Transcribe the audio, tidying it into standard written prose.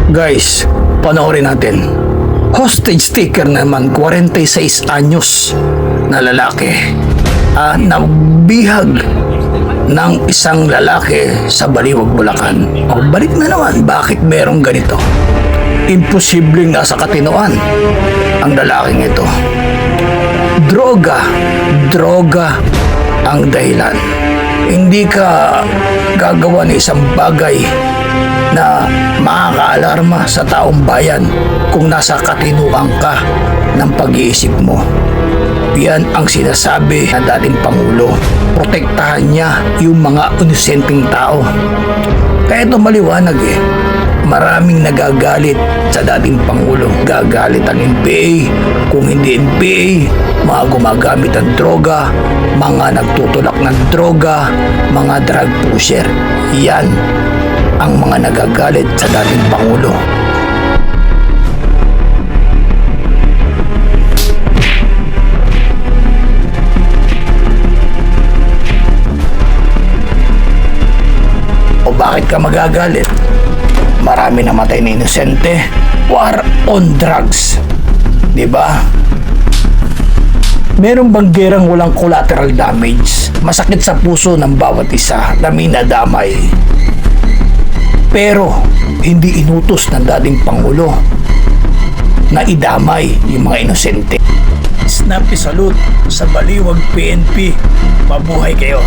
Guys, panoorin natin. Hostage taker naman, 46 anyos na lalaki. Nabihag ng isang lalaki sa Baliwag, Bulacan. O, balik na naman, bakit merong ganito? Imposibleng nasa katinoan ang lalaking ito. Droga ang dahilan. Hindi ka gagawa ng isang bagay na makakaalarma sa taong bayan kung nasa katinuan ka ng pag-iisip mo. Yan ang sinasabi ng dating Pangulo. Protektahan niya yung mga inosenteng tao. Kaya ito maliwanag Maraming nagagalit sa dating Pangulo. Gagalit ang NPA. Kung hindi NPA, mga gumagamit ng droga, mga nagtutulak ng droga, mga drug pusher. Yan ang mga nagagalit sa dating Pangulo. O bakit ka magagalit? Marami namatay na inosente. War on drugs. Diba? Meron bang gerang walang collateral damage? Masakit sa puso ng bawat isa na minadamay. Pero hindi inutos ng dating Pangulo na idamay yung mga inosente. Snappy salute sa Baliwag PNP. Mabuhay kayo.